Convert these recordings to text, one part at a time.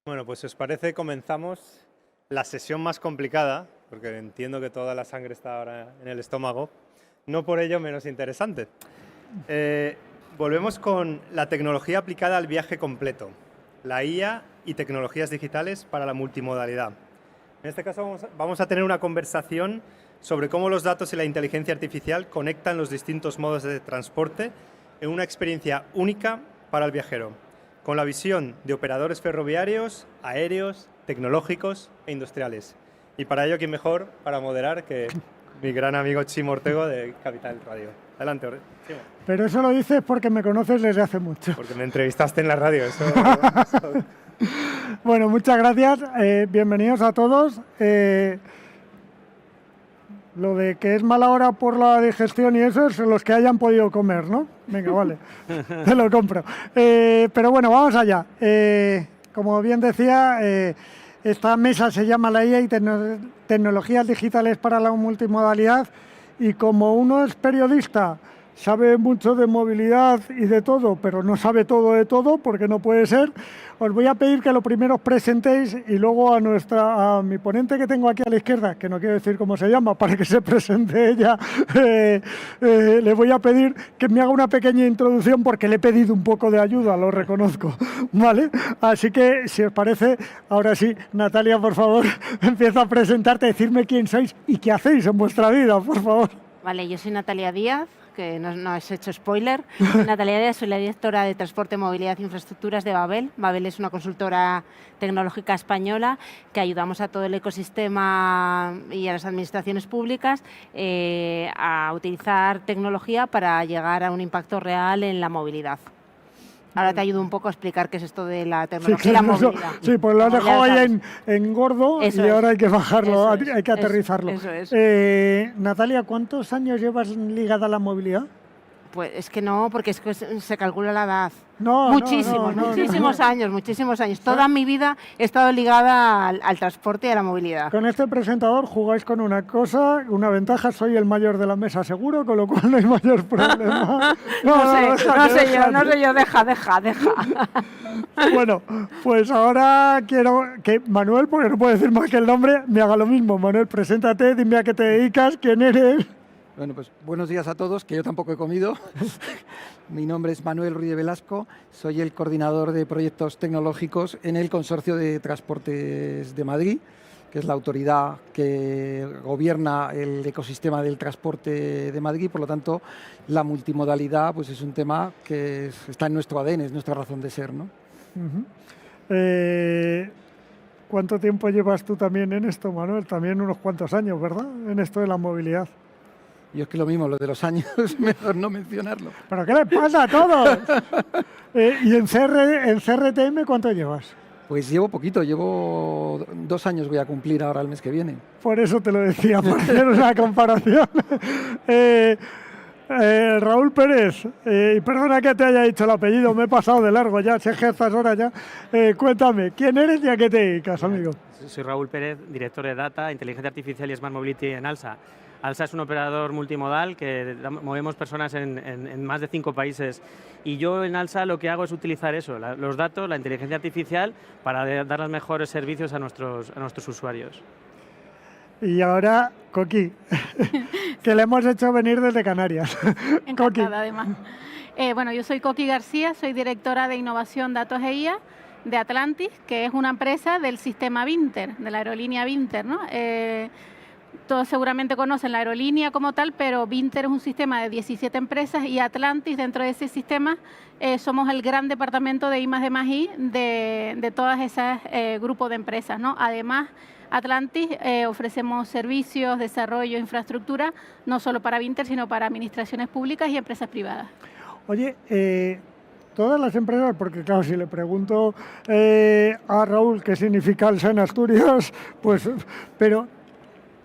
Bueno, pues si os parece, comenzamos la sesión más complicada, porque entiendo que toda la sangre está ahora en el estómago, no por ello menos interesante. Volvemos con la tecnología aplicada al viaje completo, la IA y tecnologías digitales para la multimodalidad. En este caso vamos a tener una conversación sobre cómo los datos y la inteligencia artificial conectan los distintos modos de transporte en una experiencia única para el viajero, con la visión de operadores ferroviarios, aéreos, tecnológicos e industriales. Y para ello, ¿quién mejor para moderar que mi gran amigo Chimo Ortego de Capital Radio? Adelante, Chimo. Pero eso lo dices porque me conoces desde hace mucho. Porque me entrevistaste en la radio, eso... Bueno, muchas gracias. Bienvenidos a todos. Lo de que es mala hora por la digestión y eso es los que hayan podido comer, ¿no? Venga, vale, te lo compro. Pero bueno, vamos allá. Como bien decía, esta mesa se llama la IA y tecnologías digitales para la multimodalidad, y como uno es periodista, sabe mucho de movilidad y de todo, pero no sabe todo de todo, porque no puede ser, os voy a pedir que lo primero os presentéis y luego a mi ponente que tengo aquí a la izquierda, que no quiero decir cómo se llama, para que se presente ella, le voy a pedir que me haga una pequeña introducción porque le he pedido un poco de ayuda, lo reconozco, ¿vale? Así que, si os parece, ahora sí, Natalia, por favor, empieza a presentarte, decirme quién sois y qué hacéis en vuestra vida, por favor. Vale, yo soy Natalia Díaz, que no has hecho spoiler. Natalia Díaz, soy la directora de Transporte, Movilidad e Infraestructuras de Babel. Babel es una consultora tecnológica española que ayudamos a todo el ecosistema y a las administraciones públicas a utilizar tecnología para llegar a un impacto real en la movilidad. Ahora te ayudo un poco a explicar qué es esto de la tecnología y la movilidad. Sí, pues lo has dejado ahí en gordo y ahora hay que bajarlo, hay que aterrizarlo. Eso es. Natalia, ¿cuántos años llevas ligada a la movilidad? Pues es que no, porque es que se calcula la edad. Muchísimos años. Toda mi vida he estado ligada al transporte y a la movilidad. Con este presentador jugáis con una cosa, una ventaja, soy el mayor de la mesa seguro, con lo cual no hay mayor problema. No sé yo, deja. Bueno, pues ahora quiero que Manuel, porque no puedo decir más que el nombre, me haga lo mismo. Manuel, preséntate, dime a qué te dedicas, quién eres. Bueno, pues buenos días a todos, que yo tampoco he comido. Mi nombre es Manuel Ruiz de Velasco, soy el coordinador de proyectos tecnológicos en el Consorcio de Transportes de Madrid, que es la autoridad que gobierna el ecosistema del transporte de Madrid. Por lo tanto, la multimodalidad pues es un tema que está en nuestro ADN, es nuestra razón de ser, ¿no? ¿Cuánto tiempo llevas tú también en esto, Manuel? También unos cuantos años, ¿verdad? En esto de la movilidad. Yo es que lo mismo, lo de los años, mejor no mencionarlo. ¿Pero qué les pasa a todos? ¿Y en CRTM cuánto llevas? Pues llevo poquito, llevo 2 años, voy a cumplir ahora el mes que viene. Por eso te lo decía, por hacer una comparación. Raúl Pérez, perdona que te haya dicho el apellido, me he pasado de largo ya, sé que a estas horas ya. Cuéntame, ¿quién eres y a qué te dedicas, amigo? Soy Raúl Pérez, director de Data, Inteligencia Artificial y Smart Mobility en ALSA. ALSA es un operador multimodal que movemos personas en más de 5 países, y yo en ALSA lo que hago es utilizar eso, los datos, la inteligencia artificial, para dar los mejores servicios a nuestros usuarios. Y ahora, Coqui, que le hemos hecho venir desde Canarias. Encantada, además. Bueno, yo soy Coqui García, soy directora de Innovación, Datos e IA de Atlantis, que es una empresa del sistema Vinter, de la aerolínea Vinter, ¿no? Todos seguramente conocen la aerolínea como tal, pero Vinter es un sistema de 17 empresas y Atlantis, dentro de ese sistema, somos el gran departamento de I+D+I de todas esas grupos de empresas, ¿no? Además, Atlantis ofrecemos servicios, desarrollo, infraestructura, no solo para Vinter, sino para administraciones públicas y empresas privadas. Oye, todas las empresas, porque claro, si le pregunto a Raúl qué significa ALSA en Asturias, pues, pero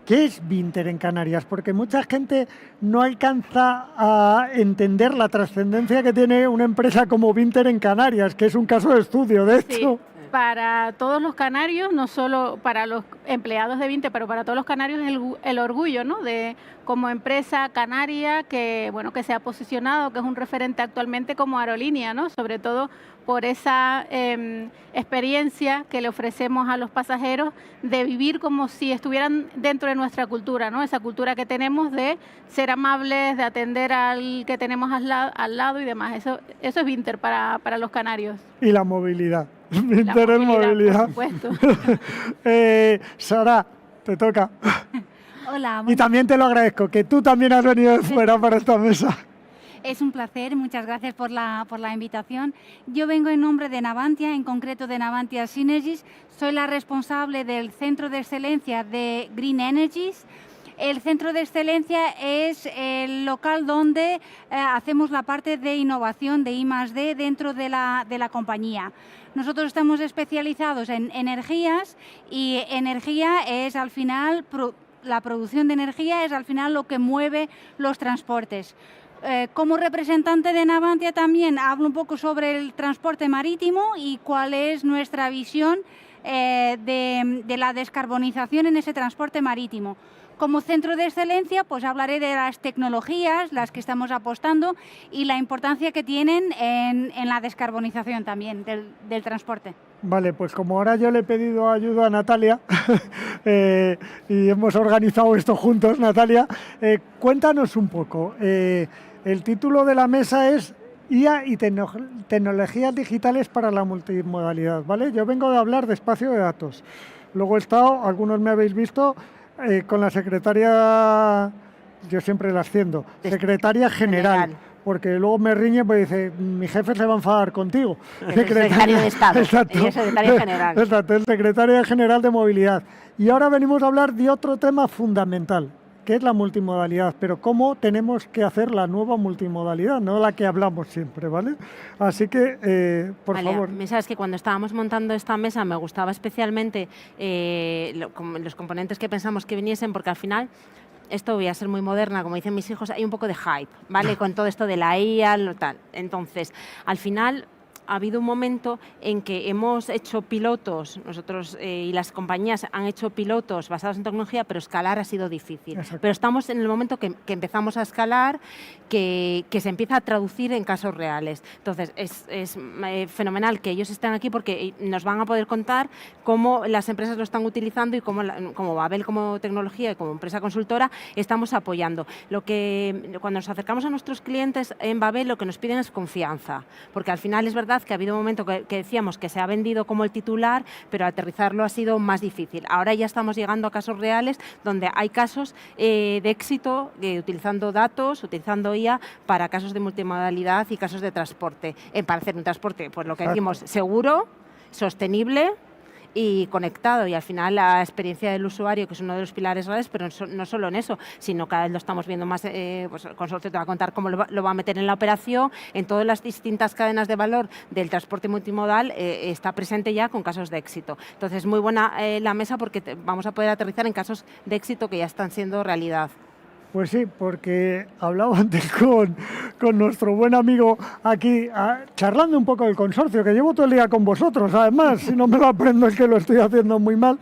¿qué es Vinter en Canarias? Porque mucha gente no alcanza a entender la trascendencia que tiene una empresa como Vinter en Canarias, que es un caso de estudio, de hecho. Sí. para todos los canarios, no solo para los empleados de Vinter, pero para todos los canarios es el orgullo, ¿no? De como empresa canaria que, bueno, que se ha posicionado, que es un referente actualmente como aerolínea, ¿no? Sobre todo por esa experiencia que le ofrecemos a los pasajeros de vivir como si estuvieran dentro de nuestra cultura, ¿no? Esa cultura que tenemos de ser amables, de atender al que tenemos al lado y demás. Eso es Vinter para los canarios. Y la movilidad. Vinter es movilidad. Por supuesto. Sara, te toca. Hola. Y también te lo agradezco, que tú también has venido de fuera para esta mesa. Es un placer, muchas gracias por la invitación. Yo vengo en nombre de Navantia, en concreto de Navantia Synergies. Soy la responsable del Centro de Excelencia de Green Energies. El Centro de Excelencia es el local donde hacemos la parte de innovación de I+D dentro de la compañía. Nosotros estamos especializados en energías y energía es al final, la producción de energía es al final lo que mueve los transportes. Como representante de Navantia también hablo un poco sobre el transporte marítimo y cuál es nuestra visión de la descarbonización en ese transporte marítimo. Como centro de excelencia, pues hablaré de las tecnologías, las que estamos apostando y la importancia que tienen en la descarbonización también del transporte. Vale, pues como ahora yo le he pedido ayuda a Natalia y hemos organizado esto juntos, Natalia, cuéntanos un poco. El título de la mesa es IA y tecnologías digitales para la multimodalidad, ¿vale? Yo vengo de hablar de espacio de datos. Luego he estado, algunos me habéis visto, con la secretaria, yo siempre la asciendo, secretaria general. Porque luego me riñe pues dice, mi jefe se va a enfadar contigo. El secretario de Estado, Exacto. el secretario general. Exacto, el secretario general de movilidad. Y ahora venimos a hablar de otro tema fundamental, que es la multimodalidad, pero cómo tenemos que hacer la nueva multimodalidad, no la que hablamos siempre, ¿vale? Así que, por favor. Sabes que cuando estábamos montando esta mesa me gustaba especialmente los componentes que pensamos que viniesen, porque al final, esto voy a ser muy moderna, como dicen mis hijos, hay un poco de hype, ¿vale? Con todo esto de la IA, tal. Entonces, al final ha habido un momento en que hemos hecho pilotos, nosotros y las compañías han hecho pilotos basados en tecnología, pero escalar ha sido difícil. Exacto. Pero estamos en el momento que empezamos a escalar, que se empieza a traducir en casos reales. Entonces, es fenomenal que ellos estén aquí porque nos van a poder contar cómo las empresas lo están utilizando y cómo como Babel, como tecnología y como empresa consultora, estamos apoyando. Cuando nos acercamos a nuestros clientes en Babel, lo que nos piden es confianza, porque al final es verdad que ha habido un momento que decíamos que se ha vendido como el titular, pero aterrizarlo ha sido más difícil. Ahora ya estamos llegando a casos reales donde hay casos de éxito utilizando datos, utilizando IA para casos de multimodalidad y casos de transporte. Para hacer un transporte, pues lo que decimos, seguro, sostenible y conectado, y al final la experiencia del usuario, que es uno de los pilares reales, pero no solo en eso, sino cada vez lo estamos viendo más, pues el consorcio te va a contar cómo lo va a meter en la operación, en todas las distintas cadenas de valor del transporte multimodal, está presente ya con casos de éxito. Entonces, muy buena la mesa porque vamos a poder aterrizar en casos de éxito que ya están siendo realidad. Pues sí, porque hablaba antes con nuestro buen amigo aquí, charlando un poco del consorcio, que llevo todo el día con vosotros, además, si no me lo aprendo es que lo estoy haciendo muy mal,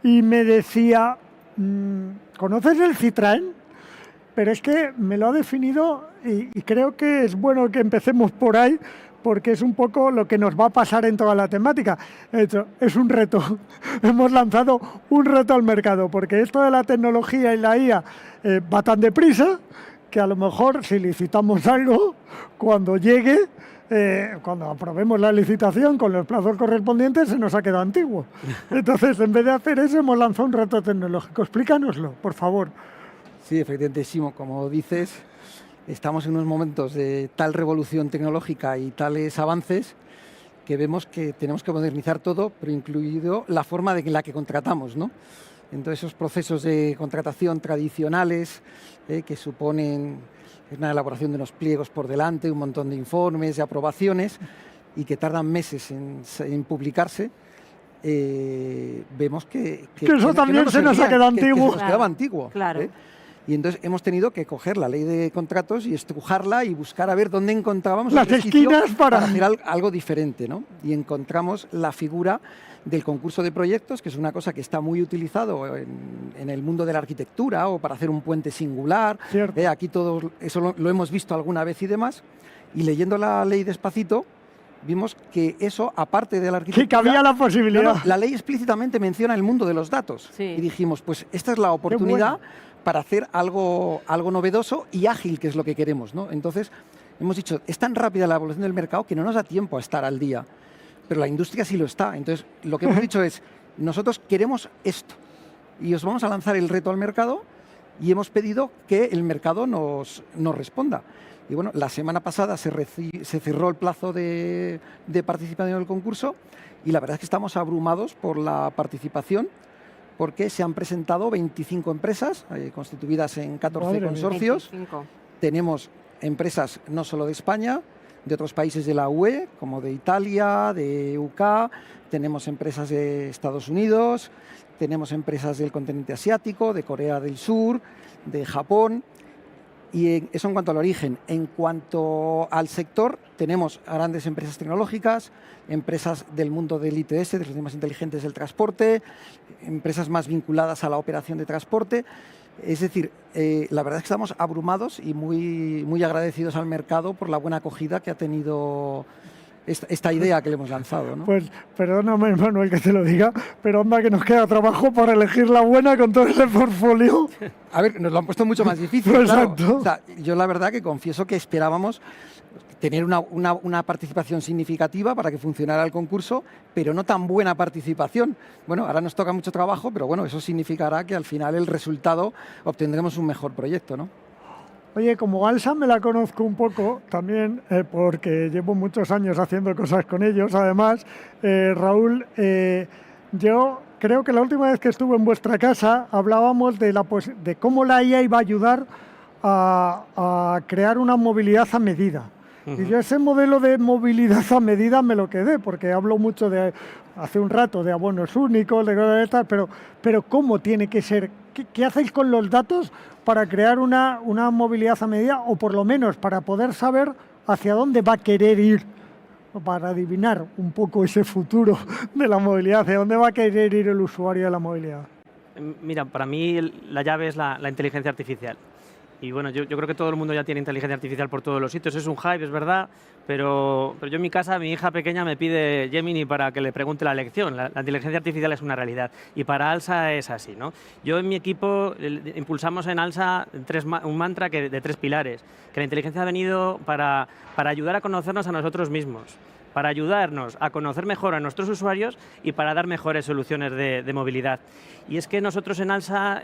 y me decía, ¿conoces el Citraen? Pero es que me lo ha definido y creo que es bueno que empecemos por ahí, porque es un poco lo que nos va a pasar en toda la temática. De hecho, es un reto. Hemos lanzado un reto al mercado, porque esto de la tecnología y la IA va tan deprisa que a lo mejor si licitamos algo, cuando llegue, cuando aprobemos la licitación con los plazos correspondientes, se nos ha quedado antiguo. Entonces, en vez de hacer eso, hemos lanzado un reto tecnológico. Explícanoslo, por favor. Sí, efectivamente, Simo, como dices, estamos en unos momentos de tal revolución tecnológica y tales avances que vemos que tenemos que modernizar todo, pero incluido la forma en la que contratamos, ¿no? Entonces, esos procesos de contratación tradicionales que suponen una elaboración de unos pliegos por delante, un montón de informes, de aprobaciones y que tardan meses en publicarse, vemos que eso también se nos ha quedado antiguo. Que se nos quedaba antiguo. Claro. Y entonces hemos tenido que coger la ley de contratos y estrujarla y buscar a ver dónde encontrábamos las el resquicio esquinas para hacer algo diferente, ¿no? Y encontramos la figura del concurso de proyectos, que es una cosa que está muy utilizado en el mundo de la arquitectura o para hacer un puente singular. Cierto. Aquí todos eso lo hemos visto alguna vez y demás. Y leyendo la ley despacito, vimos que eso, aparte de la arquitectura... que cabía la posibilidad. La ley explícitamente menciona el mundo de los datos. Sí. Y dijimos, pues esta es la oportunidad para hacer algo novedoso y ágil, que es lo que queremos, ¿no? Entonces, hemos dicho, es tan rápida la evolución del mercado que no nos da tiempo a estar al día, pero la industria sí lo está. Entonces, lo que hemos dicho es, nosotros queremos esto y os vamos a lanzar el reto al mercado y hemos pedido que el mercado nos responda. Y bueno, la semana pasada se cerró el plazo de participación en el concurso y la verdad es que estamos abrumados por la participación, porque se han presentado 25 empresas constituidas en 14 Madre mía. consorcios. 25. Tenemos empresas no solo de España, de otros países de la UE, como de Italia, de UK, tenemos empresas de Estados Unidos, tenemos empresas del continente asiático, de Corea del Sur, de Japón. Y eso en cuanto al origen. En cuanto al sector, tenemos grandes empresas tecnológicas, empresas del mundo del ITS, de los sistemas inteligentes del transporte, empresas más vinculadas a la operación de transporte. Es decir, la verdad es que estamos abrumados y muy agradecidos al mercado por la buena acogida que ha tenido esta idea que le hemos lanzado, ¿no? Pues perdóname, Manuel, que te lo diga, pero anda que nos queda trabajo para elegir la buena con todo ese portfolio. A ver, nos lo han puesto mucho más difícil, Exacto. claro. O sea, yo la verdad que confieso que esperábamos tener una participación significativa para que funcionara el concurso, pero no tan buena participación. Bueno, ahora nos toca mucho trabajo, pero bueno, eso significará que al final el resultado obtendremos un mejor proyecto, ¿no? Oye, como Alsa me la conozco un poco también, porque llevo muchos años haciendo cosas con ellos. Además, Raúl, yo creo que la última vez que estuve en vuestra casa hablábamos de cómo la IA iba a ayudar a crear una movilidad a medida. Y yo ese modelo de movilidad a medida me lo quedé, porque hablo mucho hace un rato de abonos únicos, de cosas de estas, pero ¿cómo tiene que ser? ¿Qué hacéis con los datos para crear una movilidad a medida, o por lo menos para poder saber hacia dónde va a querer ir, para adivinar un poco ese futuro de la movilidad, hacia dónde va a querer ir el usuario de la movilidad? Mira, para mí la llave es la inteligencia artificial. Y bueno, yo creo que todo el mundo ya tiene inteligencia artificial por todos los sitios. Es un hype, es verdad, pero yo en mi casa, mi hija pequeña me pide Gemini para que le pregunte la lección. La inteligencia artificial es una realidad y para ALSA es así, ¿no? Yo en mi equipo impulsamos en ALSA un mantra de 3 pilares, que la inteligencia ha venido para ayudar a conocernos a nosotros mismos, para ayudarnos a conocer mejor a nuestros usuarios y para dar mejores soluciones de movilidad. Y es que nosotros en ALSA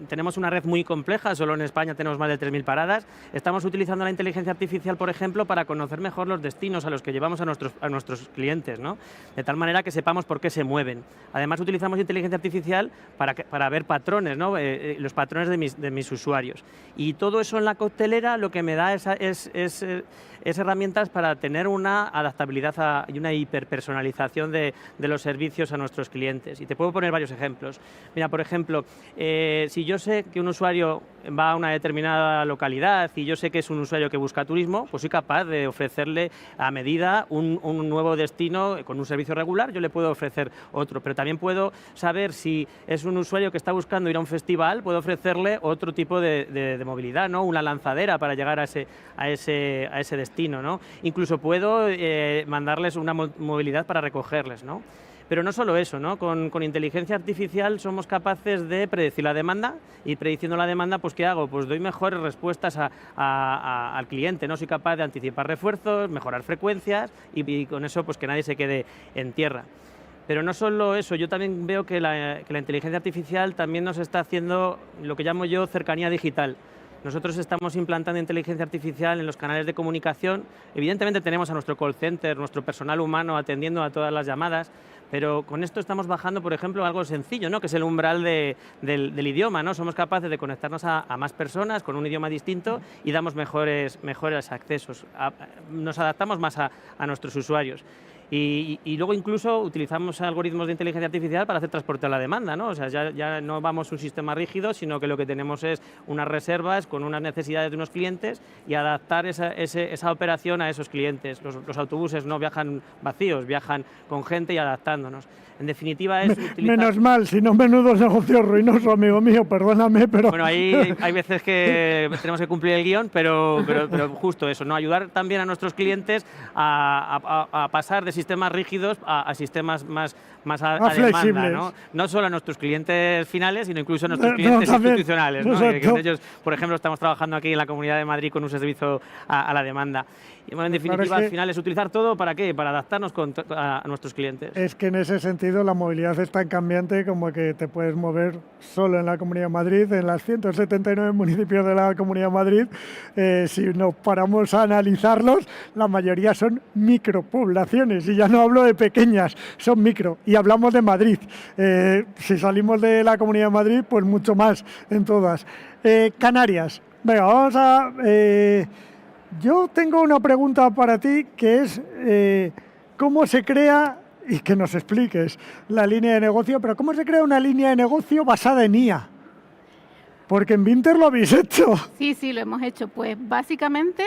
tenemos una red muy compleja, solo en España tenemos más de 3.000 paradas. Estamos utilizando la inteligencia artificial, por ejemplo, para conocer mejor los destinos a los que llevamos a nuestros clientes, ¿no? De tal manera que sepamos por qué se mueven. Además, utilizamos inteligencia artificial para ver patrones, ¿no? Los patrones de mis usuarios. Y todo eso en la coctelera lo que me da es herramientas para tener una adaptabilidad y una hiperpersonalización de los servicios a nuestros clientes. Y te puedo poner varios ejemplos. Mira, por ejemplo, si yo sé que un usuario va a una determinada localidad y yo sé que es un usuario que busca turismo, pues soy capaz de ofrecerle a medida un nuevo destino con un servicio regular. Yo le puedo ofrecer otro, pero también puedo saber si es un usuario que está buscando ir a un festival, puedo ofrecerle otro tipo de movilidad, ¿no? Una lanzadera para llegar a ese destino, ¿no? Incluso puedo mandarles una movilidad para recogerles, ¿no? Pero no solo eso, ¿no? Con inteligencia artificial somos capaces de predecir la demanda y prediciendo la demanda, pues ¿qué hago? Pues doy mejores respuestas al cliente, ¿no? Soy capaz de anticipar refuerzos, mejorar frecuencias y con eso pues que nadie se quede en tierra. Pero no solo eso, yo también veo que la inteligencia artificial también nos está haciendo lo que llamo yo cercanía digital. Nosotros estamos implantando inteligencia artificial en los canales de comunicación. Evidentemente tenemos a nuestro call center, nuestro personal humano atendiendo a todas las llamadas, pero con esto estamos bajando, por ejemplo, algo sencillo, ¿no? Que es el umbral del idioma, ¿no? Somos capaces de conectarnos a más personas con un idioma distinto y damos mejores accesos. Nos adaptamos más a nuestros usuarios. Y luego incluso utilizamos algoritmos de inteligencia artificial para hacer transporte a la demanda, ¿no? O sea, ya no vamos a un sistema rígido, sino que lo que tenemos es unas reservas con unas necesidades de unos clientes y adaptar esa operación a esos clientes. Los autobuses no viajan vacíos, viajan con gente y adaptándonos. En definitiva es utilizar... Menos mal, si no, menudo negocio ruinoso, amigo mío, perdóname, pero... Bueno, ahí hay veces que tenemos que cumplir el guión, pero justo eso, ¿no? Ayudar también a nuestros clientes a pasar de sistemas rígidos a sistemas más a demanda, ¿no? No solo a nuestros clientes finales, sino incluso a nuestros clientes institucionales, ¿no? Que ellos, por ejemplo, estamos trabajando aquí en la Comunidad de Madrid con un servicio a la demanda. Y bueno, en definitiva, al final es utilizar todo, ¿para qué? Para adaptarnos a nuestros clientes. Es que en ese sentido la movilidad es tan cambiante como que te puedes mover solo en la Comunidad de Madrid, en las 179 municipios de la Comunidad de Madrid. Si nos paramos a analizarlos, la mayoría son micropoblaciones, y ya no hablo de pequeñas, son micro. Y hablamos de Madrid. Si salimos de la Comunidad de Madrid, pues mucho más en todas. Canarias. Venga, vamos a... yo tengo una pregunta para ti, que es cómo se crea, y que nos expliques la línea de negocio, pero cómo se crea una línea de negocio basada en IA. Porque en Vinter lo habéis hecho. Sí, lo hemos hecho. Pues básicamente,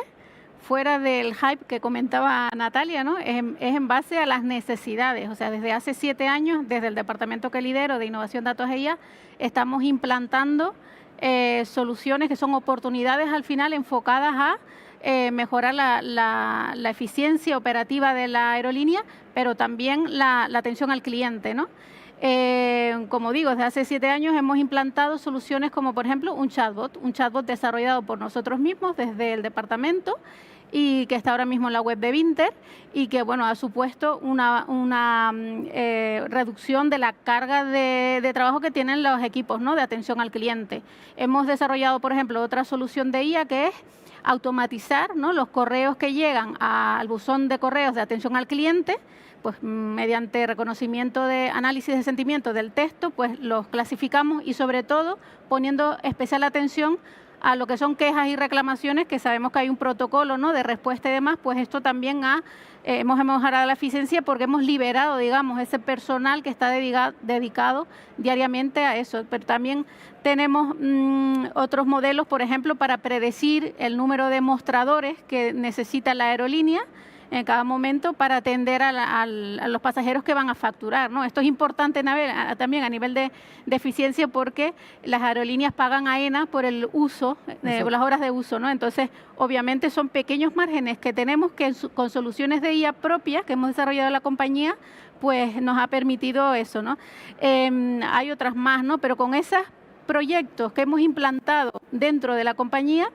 fuera del hype que comentaba Natalia, ¿no? Es en base a las necesidades. O sea, desde hace 7 años, desde el departamento que lidero de Innovación, Datos e IA, estamos implantando soluciones que son oportunidades al final enfocadas a mejorar la eficiencia operativa de la aerolínea, pero también la atención al cliente, ¿no? Como digo, desde hace 7 años hemos implantado soluciones como, por ejemplo, un chatbot desarrollado por nosotros mismos desde el departamento y que está ahora mismo en la web de Vinter y que, bueno, ha supuesto una reducción de la carga de trabajo que tienen los equipos, ¿no?, de atención al cliente. Hemos desarrollado, por ejemplo, otra solución de IA que es automatizar, ¿no?, los correos que llegan al buzón de correos de atención al cliente, pues mediante reconocimiento de análisis de sentimientos del texto, pues los clasificamos y sobre todo poniendo especial atención a lo que son quejas y reclamaciones, que sabemos que hay un protocolo, ¿no?, de respuesta y demás, pues esto también hemos mejorado la eficiencia porque hemos liberado, digamos, ese personal que está dedicado diariamente a eso. Pero también tenemos otros modelos, por ejemplo, para predecir el número de mostradores que necesita la aerolínea en cada momento para atender a los pasajeros que van a facturar, ¿no? Esto es importante también a nivel de eficiencia porque las aerolíneas pagan a AENA por el uso, por las horas de uso, ¿no? Entonces, obviamente son pequeños márgenes que tenemos que con soluciones de IA propias que hemos desarrollado en la compañía, pues nos ha permitido eso, ¿no? Hay otras más, ¿no? Pero con esos proyectos que hemos implantado dentro de la compañía,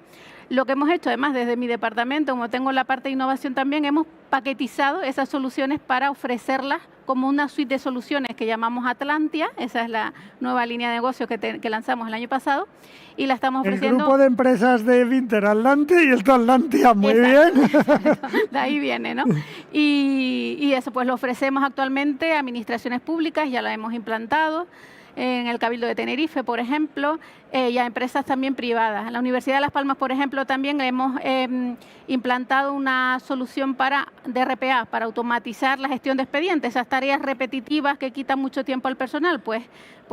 lo que hemos hecho, además, desde mi departamento, como tengo la parte de innovación también, hemos paquetizado esas soluciones para ofrecerlas como una suite de soluciones que llamamos Atlantia. Esa es la nueva línea de negocio que lanzamos el año pasado y la estamos ofreciendo... El grupo de empresas de Vinter Atlantia y esto Atlantia, muy Exacto. bien. De ahí viene, ¿no? Y eso pues lo ofrecemos actualmente a administraciones públicas, ya la hemos implantado, en el Cabildo de Tenerife, por ejemplo, y a empresas también privadas. En la Universidad de Las Palmas, por ejemplo, también hemos implantado una solución de RPA, para automatizar la gestión de expedientes, esas tareas repetitivas que quitan mucho tiempo al personal. Pues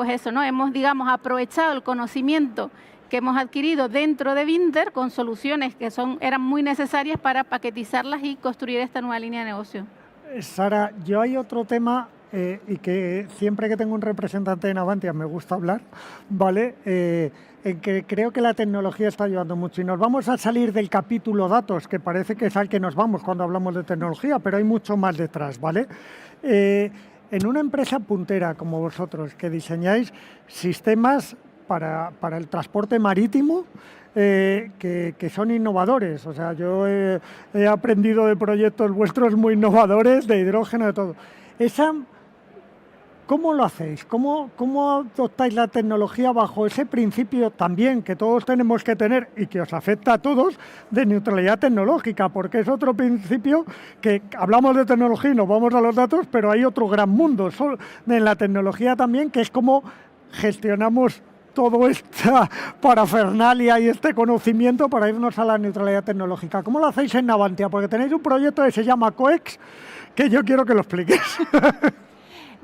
eso, ¿no? Hemos, digamos, aprovechado el conocimiento que hemos adquirido dentro de Vinter con soluciones que eran muy necesarias para paquetizarlas y construir esta nueva línea de negocio. Sara, yo hay otro tema y que siempre que tengo un representante de Navantia me gusta hablar, ¿vale? En que creo que la tecnología está ayudando mucho. Y nos vamos a salir del capítulo datos, que parece que es al que nos vamos cuando hablamos de tecnología, pero hay mucho más detrás, ¿vale? En una empresa puntera como vosotros, que diseñáis sistemas para el transporte marítimo, que son innovadores. O sea, yo he aprendido de proyectos vuestros muy innovadores, de hidrógeno, de todo. ¿Cómo lo hacéis? ¿Cómo adoptáis la tecnología bajo ese principio también que todos tenemos que tener y que os afecta a todos, de neutralidad tecnológica? Porque es otro principio que hablamos de tecnología y nos vamos a los datos, pero hay otro gran mundo en la tecnología también, que es cómo gestionamos toda esta parafernalia y este conocimiento para irnos a la neutralidad tecnológica. ¿Cómo lo hacéis en Navantia? Porque tenéis un proyecto que se llama COEX, que yo quiero que lo expliques.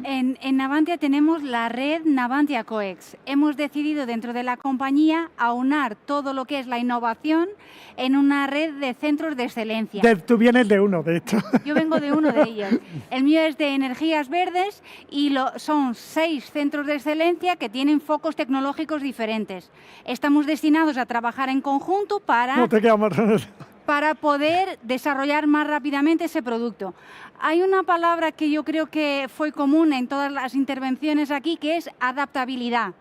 En Navantia tenemos la red Navantia Coex. Hemos decidido dentro de la compañía aunar todo lo que es la innovación en una red de centros de excelencia. Tú vienes de uno, de hecho. Yo vengo de uno de ellos. El mío es de energías verdes y son 6 centros de excelencia que tienen focos tecnológicos diferentes. Estamos destinados a trabajar en conjunto No te queda más remedio. para poder desarrollar más rápidamente ese producto. Hay una palabra que yo creo que fue común en todas las intervenciones aquí, que es adaptabilidad.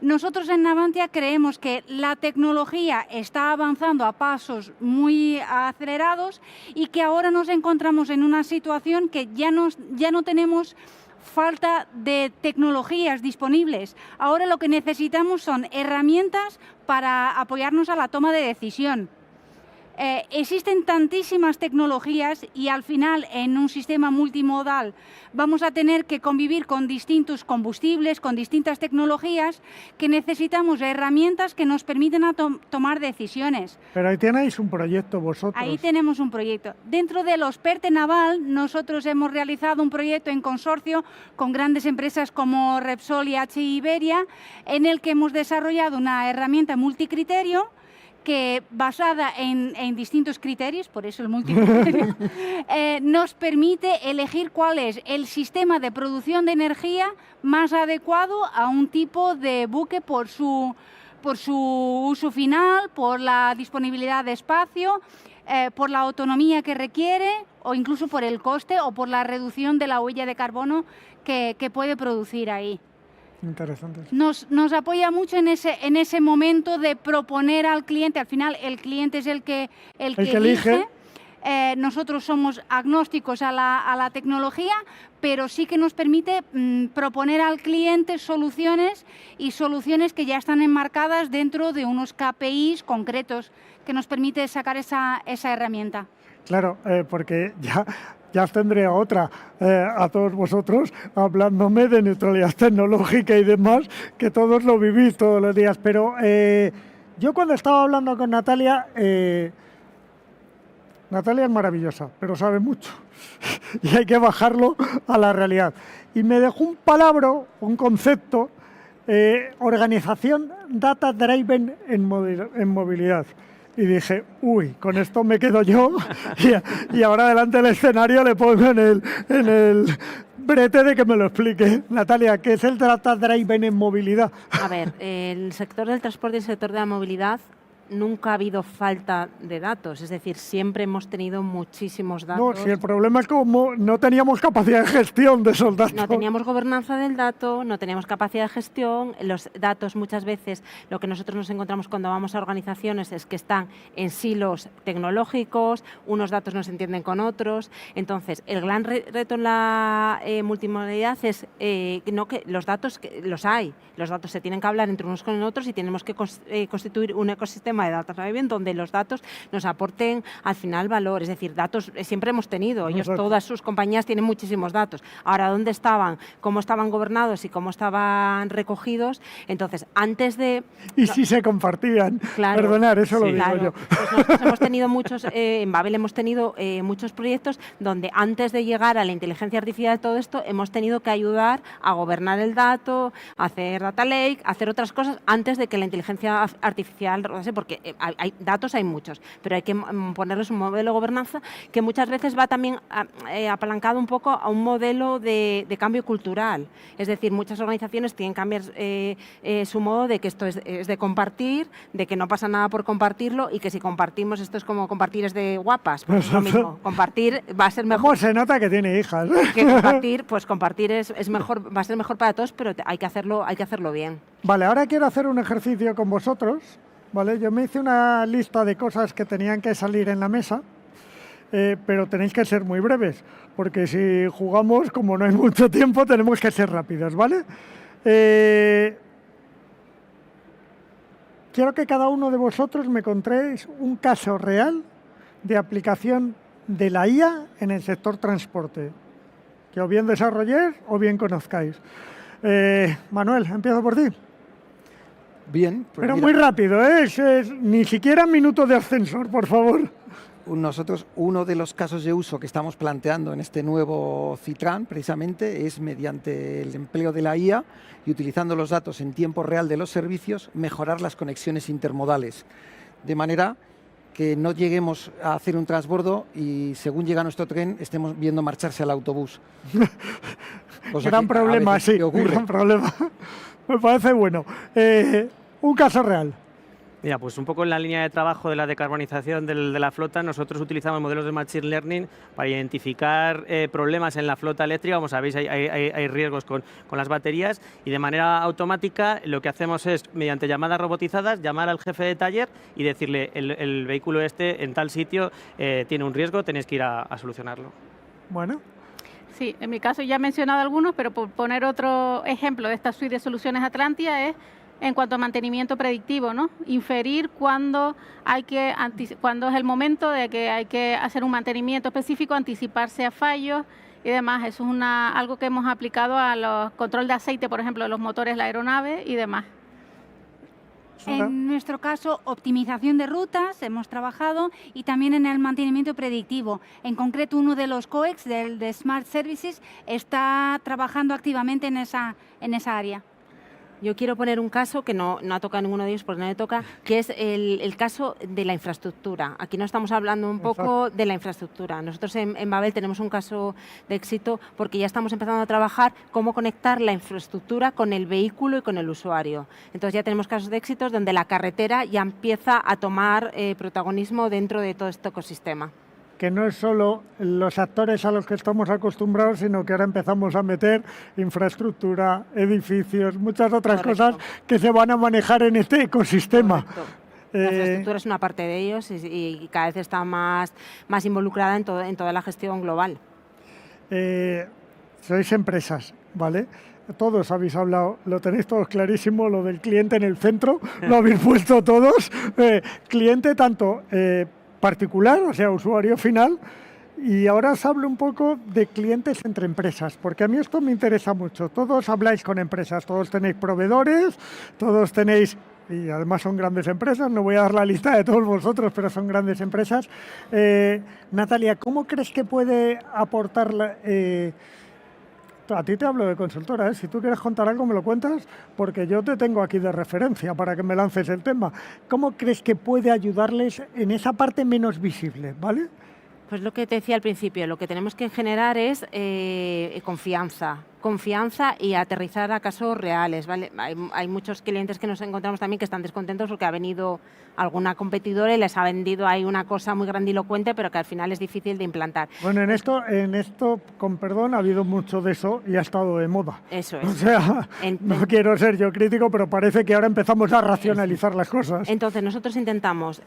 Nosotros en Navantia creemos que la tecnología está avanzando a pasos muy acelerados y que ahora nos encontramos en una situación que ya no tenemos falta de tecnologías disponibles. Ahora lo que necesitamos son herramientas para apoyarnos a la toma de decisión. Existen tantísimas tecnologías y al final en un sistema multimodal vamos a tener que convivir con distintos combustibles, con distintas tecnologías, que necesitamos herramientas que nos permiten tomar decisiones. Pero ahí tenéis un proyecto vosotros. Ahí tenemos un proyecto. Dentro de los PERTE Naval, nosotros hemos realizado un proyecto en consorcio con grandes empresas como Repsol y HI Iberia, en el que hemos desarrollado una herramienta multicriterio que basada en distintos criterios, por eso el multicriterio, nos permite elegir cuál es el sistema de producción de energía más adecuado a un tipo de buque por su uso final, por la disponibilidad de espacio, por la autonomía que requiere o incluso por el coste o por la reducción de la huella de carbono que puede producir ahí. Interesante. Nos apoya mucho en ese momento de proponer al cliente. Al final el cliente es el que elige. Nosotros somos agnósticos a la tecnología, pero sí que nos permite proponer al cliente soluciones que ya están enmarcadas dentro de unos KPIs concretos que nos permite sacar esa herramienta. Claro, porque ya os tendré a otra, a todos vosotros, hablándome de neutralidad tecnológica y demás, que todos lo vivís todos los días. Pero yo cuando estaba hablando con Natalia, Natalia es maravillosa, pero sabe mucho y hay que bajarlo a la realidad. Y me dejó un palabra, un concepto, organización data driven en movilidad. Y dije, uy, con esto me quedo yo y ahora delante del escenario le pongo en el brete de que me lo explique. Natalia, ¿qué es el data driven en movilidad? A ver, el sector del transporte y el sector de la movilidad nunca ha habido falta de datos, es decir, siempre hemos tenido muchísimos datos. No, si el problema es como no teníamos capacidad de gestión de esos datos. No teníamos gobernanza del dato, no teníamos capacidad de gestión. Los datos muchas veces, lo que nosotros nos encontramos cuando vamos a organizaciones es que están en silos tecnológicos, unos datos no se entienden con otros. Entonces, el gran reto en la multimodalidad es que los datos los hay, los datos se tienen que hablar entre unos con otros y tenemos que constituir un ecosistema de data driven donde los datos nos aporten al final valor, es decir, datos siempre hemos tenido, ellos, todas sus compañías tienen muchísimos datos. Ahora, ¿dónde estaban? ¿Cómo estaban gobernados y cómo estaban recogidos? Entonces, antes de... Y si se compartían, claro, perdonar, eso lo digo claro. yo. Pues nosotros hemos tenido muchos, en Babel hemos tenido muchos proyectos donde antes de llegar a la inteligencia artificial de todo esto, hemos tenido que ayudar a gobernar el dato, a hacer data lake, a hacer otras cosas antes de que la inteligencia artificial rodase, porque hay datos hay muchos, pero hay que ponerles un modelo de gobernanza que muchas veces va también apalancado un poco a un modelo de cambio cultural. Es decir, muchas organizaciones tienen que cambiar su modo de que esto es de compartir, de que no pasa nada por compartirlo y que si compartimos esto es como compartir es de guapas. Pues es lo mismo. Compartir va a ser mejor. ¿Cómo se nota que tiene hijas? Que compartir es mejor, va a ser mejor para todos, pero hay que hacerlo bien. Vale, ahora quiero hacer un ejercicio con vosotros. Vale, yo me hice una lista de cosas que tenían que salir en la mesa, pero tenéis que ser muy breves, porque si jugamos, como no hay mucho tiempo, tenemos que ser rápidos, ¿vale? Quiero que cada uno de vosotros me contéis un caso real de aplicación de la IA en el sector transporte, que o bien desarrolléis o bien conozcáis. Manuel, empiezo por ti. Bien. Pues pero mira, muy rápido, ni siquiera minuto de ascensor, por favor. nosotros uno de los casos de uso que estamos planteando en este nuevo Citran precisamente es mediante el empleo de la IA y utilizando los datos en tiempo real de los servicios, mejorar las conexiones intermodales, de manera que no lleguemos a hacer un transbordo y según llega nuestro tren estemos viendo marcharse al autobús. Gran problema, sí, gran problema. Me parece bueno. Un caso real. Mira, pues un poco en la línea de trabajo de la decarbonización de la flota, nosotros utilizamos modelos de Machine Learning para identificar problemas en la flota eléctrica. Como sabéis, hay riesgos con las baterías y de manera automática lo que hacemos es, mediante llamadas robotizadas, llamar al jefe de taller y decirle el vehículo en tal sitio tiene un riesgo, tenéis que ir a solucionarlo. Bueno. Sí, en mi caso ya he mencionado algunos, pero por poner otro ejemplo de esta suite de soluciones Atlantia es en cuanto a mantenimiento predictivo, ¿no? Inferir cuándo es el momento de que hay que hacer un mantenimiento específico, anticiparse a fallos y demás. Eso es algo que hemos aplicado a los control de aceite, por ejemplo, de los motores de la aeronave y demás. En nuestro caso, optimización de rutas, hemos trabajado, y también en el mantenimiento predictivo. En concreto, uno de los COEX, de Smart Services, está trabajando activamente en esa área. Yo quiero poner un caso que no ha tocado ninguno de ellos porque no le toca, que es el caso de la infraestructura. Aquí no estamos hablando un poco de la infraestructura. Nosotros en Babel tenemos un caso de éxito porque ya estamos empezando a trabajar cómo conectar la infraestructura con el vehículo y con el usuario. Entonces ya tenemos casos de éxitos donde la carretera ya empieza a tomar protagonismo dentro de todo este ecosistema. Que no es solo los actores a los que estamos acostumbrados, sino que ahora empezamos a meter infraestructura, edificios, muchas otras cosas que se van a manejar en este ecosistema. La infraestructura es una parte de ellos y cada vez está más involucrada en toda la gestión global. Sois empresas, ¿vale? Todos habéis hablado, lo tenéis todos clarísimo, lo del cliente en el centro, lo habéis puesto todos. Cliente tanto particular, o sea, usuario final, y ahora os hablo un poco de clientes entre empresas, porque a mí esto me interesa mucho. Todos habláis con empresas, todos tenéis proveedores, todos tenéis, y además son grandes empresas, no voy a dar la lista de todos vosotros, pero son grandes empresas. Natalia, ¿cómo crees que puede aportar a ti te hablo de consultora, ¿eh? Si tú quieres contar algo me lo cuentas, porque yo te tengo aquí de referencia para que me lances el tema. ¿Cómo crees que puede ayudarles en esa parte menos visible, ¿vale? Pues lo que te decía al principio, lo que tenemos que generar es confianza y aterrizar a casos reales, ¿vale? Hay muchos clientes que nos encontramos también que están descontentos porque ha venido alguna competidora y les ha vendido ahí una cosa muy grandilocuente, pero que al final es difícil de implantar. Bueno, en esto, con perdón, ha habido mucho de eso y ha estado de moda. Eso es. O sea, no quiero ser yo crítico, pero parece que ahora empezamos a racionalizar las cosas. Entonces, nosotros intentamos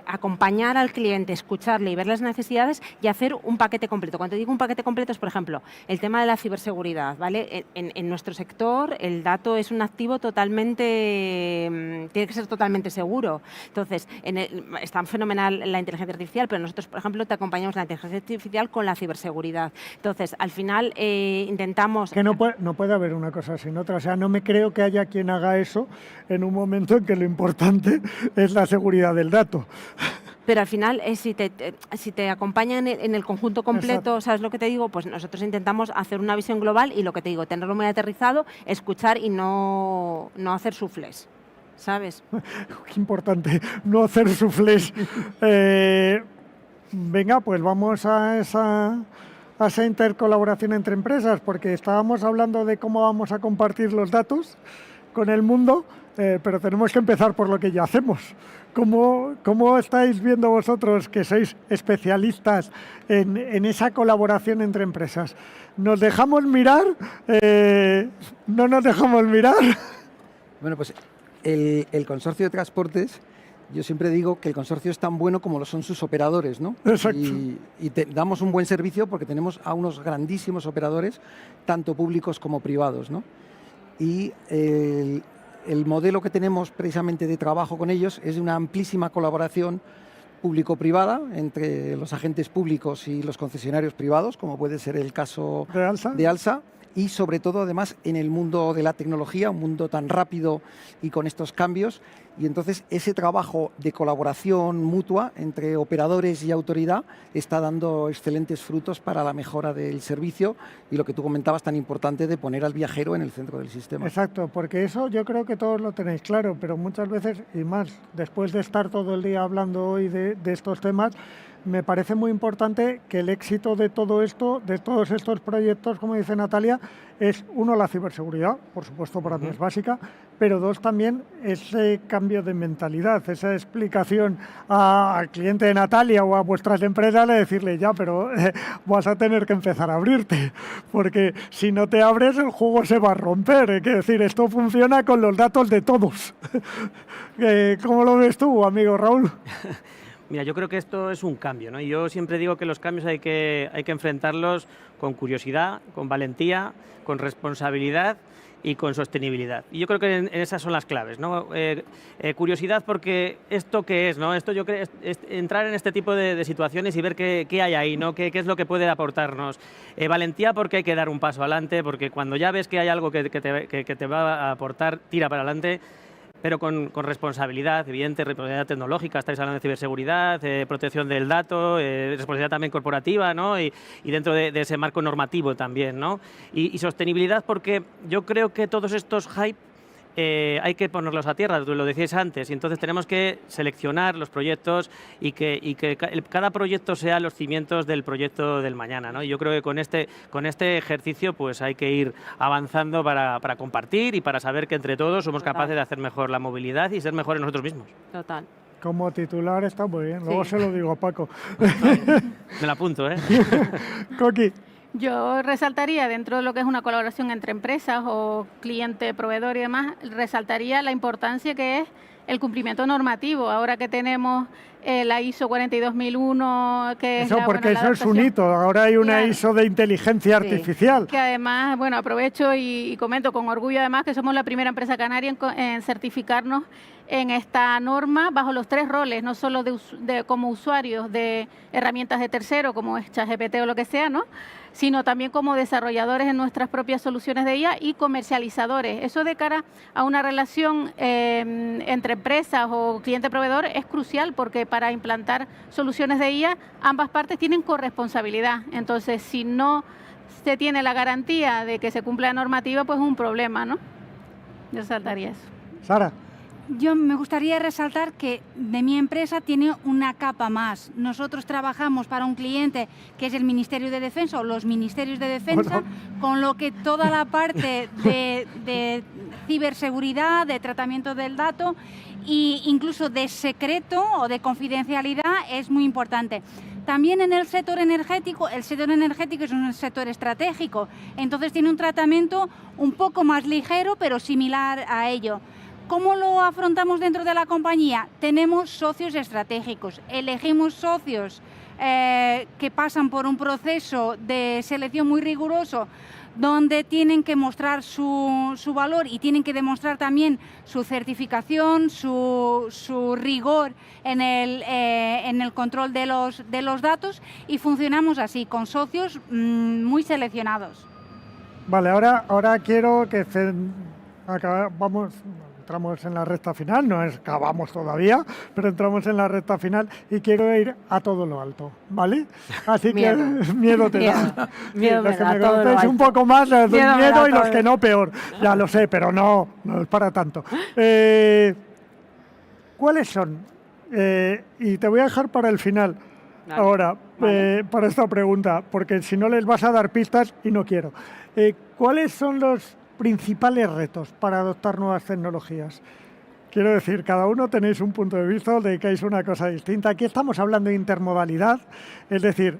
acompañar al cliente, escucharle y ver las necesidades y hacer un paquete completo. Cuando digo un paquete completo es, por ejemplo, el tema de la ciberseguridad, ¿vale? En nuestro sector, el dato es un activo tiene que ser totalmente seguro. Entonces, está fenomenal la inteligencia artificial, pero nosotros, por ejemplo, te acompañamos la inteligencia artificial con la ciberseguridad. Entonces, al final intentamos... Que no puede haber una cosa sin otra. O sea, no me creo que haya quien haga eso en un momento en que lo importante es la seguridad del dato. Pero al final, si te acompañan en el conjunto completo, exacto, ¿sabes lo que te digo? Pues nosotros intentamos hacer una visión global y lo que te digo, tenerlo muy aterrizado, escuchar y no hacer sufles, ¿sabes? Qué importante, no hacer sufles. Venga, pues vamos a esa intercolaboración entre empresas, porque estábamos hablando de cómo vamos a compartir los datos con el mundo, pero tenemos que empezar por lo que ya hacemos. ¿Cómo estáis viendo vosotros, que sois especialistas en esa colaboración entre empresas? ¿Nos dejamos mirar? ¿No nos dejamos mirar? Bueno, pues el consorcio de transportes, yo siempre digo que el consorcio es tan bueno como lo son sus operadores, ¿no? Exacto. Y damos un buen servicio porque tenemos a unos grandísimos operadores, tanto públicos como privados, ¿no? Y el modelo que tenemos precisamente de trabajo con ellos es de una amplísima colaboración público-privada entre los agentes públicos y los concesionarios privados, como puede ser el caso de ALSA, y sobre todo además en el mundo de la tecnología, un mundo tan rápido y con estos cambios. Y entonces ese trabajo de colaboración mutua entre operadores y autoridad está dando excelentes frutos para la mejora del servicio y lo que tú comentabas tan importante de poner al viajero en el centro del sistema. Exacto, porque eso yo creo que todos lo tenéis claro, pero muchas veces, y más después de estar todo el día hablando hoy de estos temas, me parece muy importante que el éxito de todo esto, de todos estos proyectos, como dice Natalia, es, uno, la ciberseguridad, por supuesto para mí es básica, pero dos, también ese cambio de mentalidad, esa explicación al cliente de Natalia o a vuestras empresas de decirle, ya, pero vas a tener que empezar a abrirte, porque si no te abres el juego se va a romper, hay que decir, esto funciona con los datos de todos. ¿Cómo lo ves tú, amigo Raúl? Mira, yo creo que esto es un cambio, ¿no? Y yo siempre digo que los cambios hay que enfrentarlos con curiosidad, con valentía, con responsabilidad y con sostenibilidad. Y yo creo que en esas son las claves, ¿no? Curiosidad porque esto qué es, ¿no? Esto yo creo es entrar en este tipo de situaciones y ver qué hay ahí, ¿no? Qué es lo que puede aportarnos. Valentía porque hay que dar un paso adelante, porque cuando ya ves que hay algo que te va a aportar, tira para adelante. Pero con responsabilidad, evidente, responsabilidad tecnológica, estáis hablando de ciberseguridad, protección del dato, responsabilidad también corporativa, ¿no? Y dentro de ese marco normativo también, ¿no? Y sostenibilidad porque yo creo que todos estos hype hay que ponerlos a tierra, lo decíais antes, y entonces tenemos que seleccionar los proyectos y que cada proyecto sea los cimientos del proyecto del mañana, ¿no? Y yo creo que con este ejercicio pues hay que ir avanzando para compartir y para saber que entre todos somos capaces de hacer mejor la movilidad y ser mejores nosotros mismos. Total. Como titular está muy bien, luego se lo digo a Paco. Me la apunto, ¿eh? Coqui. Yo resaltaría, dentro de lo que es una colaboración entre empresas o cliente, proveedor y demás, resaltaría la importancia que es el cumplimiento normativo. Ahora que tenemos la ISO 42001, que eso, es porque eso es un hito. Ahora hay una ISO de inteligencia artificial. Que además, bueno, aprovecho y comento con orgullo además que somos la primera empresa canaria en certificarnos en esta norma bajo los 3 roles, no solo como usuarios de herramientas de tercero, como es ChatGPT o lo que sea, ¿no? Sino también como desarrolladores en nuestras propias soluciones de IA y comercializadores. Eso de cara a una relación entre empresas o cliente-proveedor es crucial porque para implantar soluciones de IA ambas partes tienen corresponsabilidad. Entonces, si no se tiene la garantía de que se cumpla la normativa, pues es un problema, ¿no? Yo saltaría eso. Sara. Yo me gustaría resaltar que de mi empresa tiene una capa más. Nosotros trabajamos para un cliente que es el Ministerio de Defensa o los Ministerios de Defensa, con lo que toda la parte de ciberseguridad, de tratamiento del dato e incluso de secreto o de confidencialidad es muy importante. También en el sector energético es un sector estratégico, entonces tiene un tratamiento un poco más ligero pero similar a ello. ¿Cómo lo afrontamos dentro de la compañía? Tenemos socios estratégicos, elegimos socios que pasan por un proceso de selección muy riguroso donde tienen que mostrar su valor y tienen que demostrar también su certificación, su rigor en el control de los datos y funcionamos así, con socios muy seleccionados. Vale, ahora quiero que entramos en la recta final, no acabamos todavía, pero entramos en la recta final y quiero ir a todo lo alto, ¿vale? Así que miedo te da. Miedo los que me me da, todo lo conocéis un alto. poco más les doy miedo y los todo. que no peor, ya lo sé, pero no es para tanto. ¿Cuáles son? Y te voy a dejar para el final. Vale. Ahora, Vale. para esta pregunta, porque si no les vas a dar pistas y no quiero. ¿Cuáles son los principales retos para adoptar nuevas tecnologías? Quiero decir, cada uno tenéis un punto de vista, os dedicáis a una cosa distinta. Aquí estamos hablando de intermodalidad, es decir,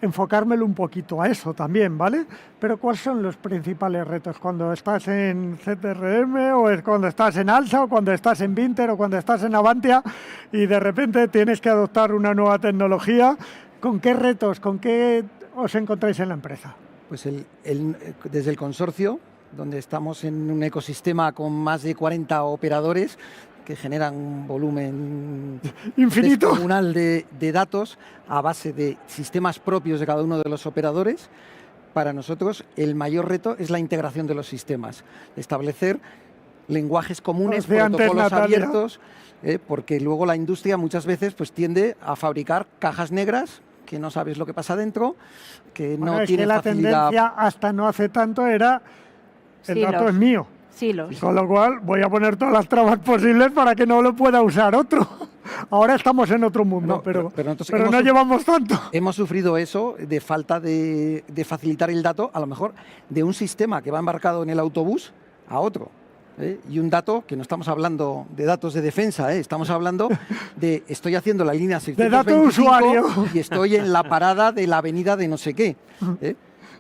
enfocármelo un poquito a eso también, ¿vale? Pero ¿cuáles son los principales retos cuando estás en CTRM o cuando estás en Alsa o cuando estás en Vinter o cuando estás en Avantia y de repente tienes que adoptar una nueva tecnología? ¿Con qué retos, con qué os encontráis en la empresa? Pues desde el consorcio, donde estamos en un ecosistema con más de 40 operadores que generan un volumen infinito descomunal de datos a base de sistemas propios de cada uno de los operadores, para nosotros el mayor reto es la integración de los sistemas, establecer lenguajes comunes, Pues de antes, protocolos Natalia. abiertos, porque luego la industria muchas veces pues tiende a fabricar cajas negras que no sabes lo que pasa dentro, que Bueno, no es tiene que la facilidad. tendencia hasta no hace tanto era el Silos. dato es mío. Silos. Con lo cual voy a poner todas las trabas posibles para que no lo pueda usar otro. Ahora estamos en otro mundo, No, pero nosotros no hemos llevamos tanto. Hemos sufrido eso de falta de facilitar el dato, a lo mejor de un sistema que va embarcado en el autobús a otro. Y un dato, que no estamos hablando de datos de defensa, estamos hablando de estoy haciendo la línea 625 dato de usuario. y estoy en la parada de la avenida de no sé qué.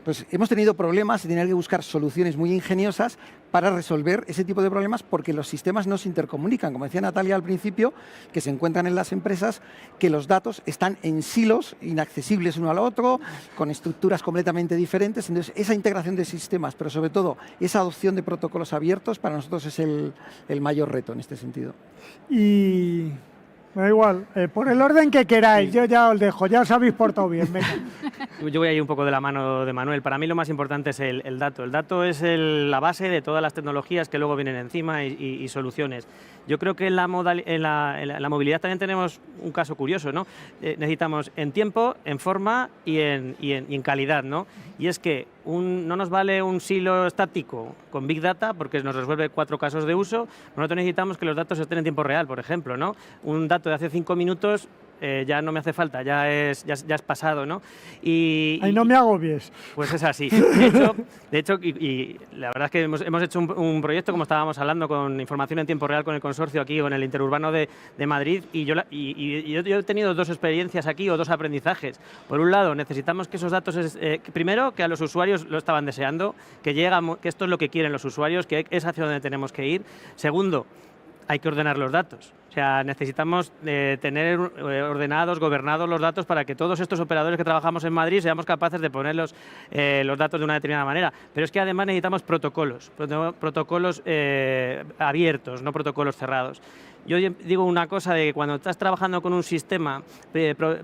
Pues hemos tenido problemas y tener que buscar soluciones muy ingeniosas para resolver ese tipo de problemas porque los sistemas no se intercomunican. Como decía Natalia al principio, que se encuentran en las empresas, que los datos están en silos, inaccesibles uno al otro, con estructuras completamente diferentes. Entonces, esa integración de sistemas, pero sobre todo esa adopción de protocolos abiertos, para nosotros es el mayor reto en este sentido. Y me da igual, por el orden que queráis, yo ya os dejo, ya os habéis portado bien, venga. Yo voy a ir un poco de la mano de Manuel. Para mí lo más importante es el dato. El dato es la base de todas las tecnologías que luego vienen encima y soluciones. Yo creo que en la movilidad también tenemos un caso curioso, ¿no? Necesitamos en tiempo, en forma y en calidad, ¿no? Y es que no nos vale un silo estático con Big Data porque nos resuelve 4 casos de uso. Nosotros necesitamos que los datos estén en tiempo real, por ejemplo, ¿no? Un dato de hace 5 minutos ya no me hace falta, ya es pasado, ¿no? Ahí no me agobies. Pues es así. De hecho y la verdad es que hemos hecho un proyecto, como estábamos hablando, con información en tiempo real con el consorcio aquí o en el interurbano de Madrid, y yo he tenido 2 experiencias aquí o 2 aprendizajes. Por un lado, necesitamos que esos datos, primero, que a los usuarios lo estaban deseando, que esto es lo que quieren los usuarios, que es hacia donde tenemos que ir. Segundo, hay que ordenar los datos. O sea, necesitamos tener ordenados, gobernados los datos para que todos estos operadores que trabajamos en Madrid seamos capaces de poner los datos de una determinada manera. Pero es que además necesitamos protocolos abiertos, no protocolos cerrados. Yo digo una cosa de que cuando estás trabajando con un sistema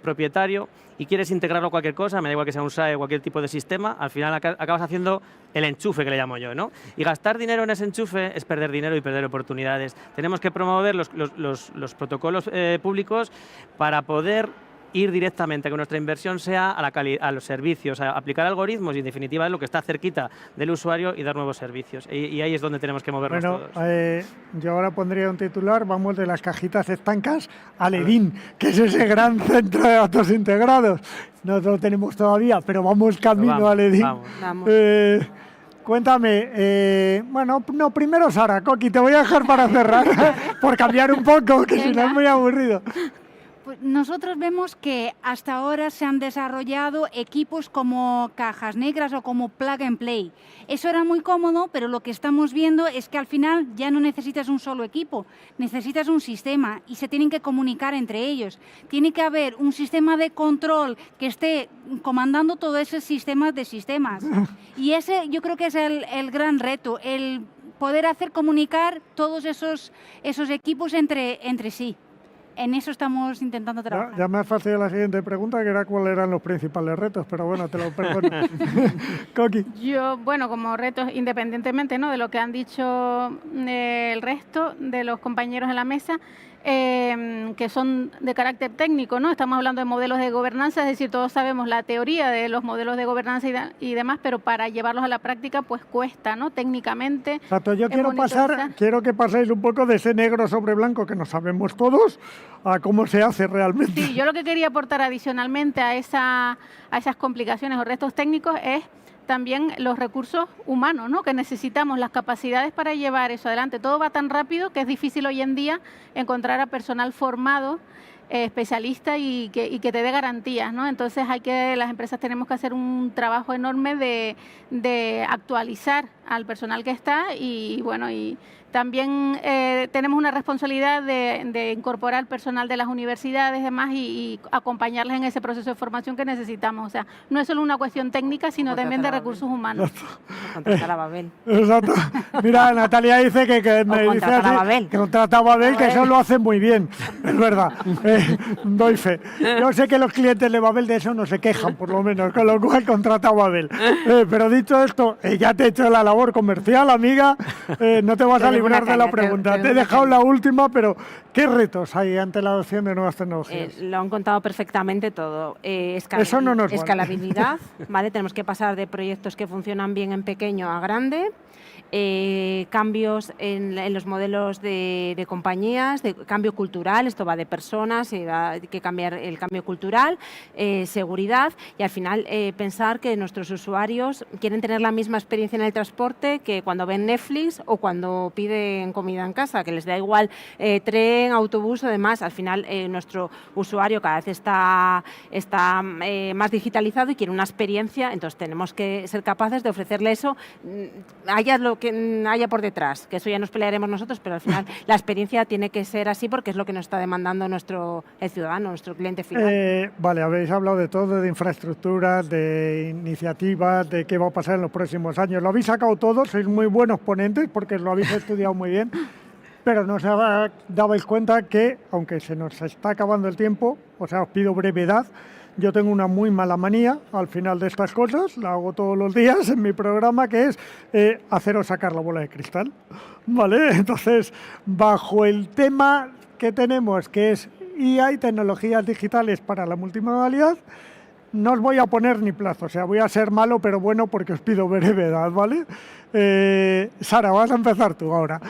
propietario y quieres integrarlo a cualquier cosa, me da igual que sea un SAE o cualquier tipo de sistema, al final acabas haciendo el enchufe, que le llamo yo, ¿no? Y gastar dinero en ese enchufe es perder dinero y perder oportunidades. Tenemos que promover los protocolos públicos para poder ir directamente, que nuestra inversión sea a los servicios, a aplicar algoritmos y en definitiva es lo que está cerquita del usuario y dar nuevos servicios. Y ahí es donde tenemos que movernos todos. Yo ahora pondría un titular, vamos de las cajitas estancas al EDIN, que es ese gran centro de datos integrados. No lo tenemos todavía, pero vamos camino al EDIN. Vamos. Cuéntame, primero Sara, Coqui, te voy a dejar para cerrar, por cambiar un poco, que si no es muy aburrido. Pues nosotros vemos que hasta ahora se han desarrollado equipos como cajas negras o como plug and play. Eso era muy cómodo, pero lo que estamos viendo es que al final ya no necesitas un solo equipo, necesitas un sistema y se tienen que comunicar entre ellos. Tiene que haber un sistema de control que esté comandando todo ese sistema de sistemas. Y ese yo creo que es el gran reto, el poder hacer comunicar todos esos equipos entre sí. En eso estamos intentando trabajar. Ya me has fastidiado la siguiente pregunta, que era cuáles eran los principales retos, pero bueno, te lo perdono. Coqui. Yo, como retos, independientemente, ¿no?, de lo que han dicho el resto de los compañeros en la mesa, que son de carácter técnico, ¿no? Estamos hablando de modelos de gobernanza, es decir, todos sabemos la teoría de los modelos de gobernanza y demás, pero para llevarlos a la práctica pues cuesta, ¿no?, técnicamente. Exacto, yo quiero que paséis un poco de ese negro sobre blanco que no sabemos todos a cómo se hace realmente. Sí, yo lo que quería aportar adicionalmente a esas complicaciones o retos técnicos es también los recursos humanos, ¿no?, que necesitamos, las capacidades para llevar eso adelante. Todo va tan rápido que es difícil hoy en día encontrar a personal formado, especialista y que te dé garantías, ¿no? Entonces las empresas tenemos que hacer un trabajo enorme de actualizar al personal que está y También tenemos una responsabilidad de incorporar personal de las universidades y demás y acompañarles en ese proceso de formación que necesitamos. O sea, no es solo una cuestión técnica, sino también de recursos humanos. Contratar a Babel. Exacto. Mira, Natalia dice que me dice contratar a así, Babel. que contrata a Babel, que eso lo hace muy bien. Es verdad. Doy fe. Yo sé que los clientes de Babel de eso no se quejan, por lo menos, con lo cual contrata a Babel. Pero dicho esto, ya te he hecho la labor comercial, amiga. No te vas a librar de la pregunta. Te he dejado la última, pero ¿qué retos hay ante la adopción de nuevas tecnologías? Lo han contado perfectamente todo. Eso no nos vale. Escalabilidad, ¿vale? Tenemos que pasar de proyectos que funcionan bien en pequeño a grande. Cambios en los modelos de compañías, de cambio cultural, esto va de personas, hay que cambiar el cambio cultural, seguridad y al final pensar que nuestros usuarios quieren tener la misma experiencia en el transporte que cuando ven Netflix o cuando piden comida en casa, que les da igual tren, autobús o demás. Al final nuestro usuario cada vez está más digitalizado y quiere una experiencia, entonces tenemos que ser capaces de ofrecerle eso, haya lo que haya por detrás, que eso ya nos pelearemos nosotros, pero al final la experiencia tiene que ser así porque es lo que nos está demandando el ciudadano, nuestro cliente final. Vale, habéis hablado de todo, de infraestructuras, de iniciativas, de qué va a pasar en los próximos años. Lo habéis sacado todo, sois muy buenos ponentes porque lo habéis estudiado muy bien, pero no os dabais cuenta que, aunque se nos está acabando el tiempo, o sea, os pido brevedad. Yo tengo una muy mala manía al final de estas cosas, la hago todos los días en mi programa, que es haceros sacar la bola de cristal, ¿vale? Entonces, bajo el tema que tenemos, que es IA y tecnologías digitales para la multimodalidad, no os voy a poner ni plazo, o sea, voy a ser malo pero bueno porque os pido brevedad, ¿vale? Sara, vas a empezar tú ahora.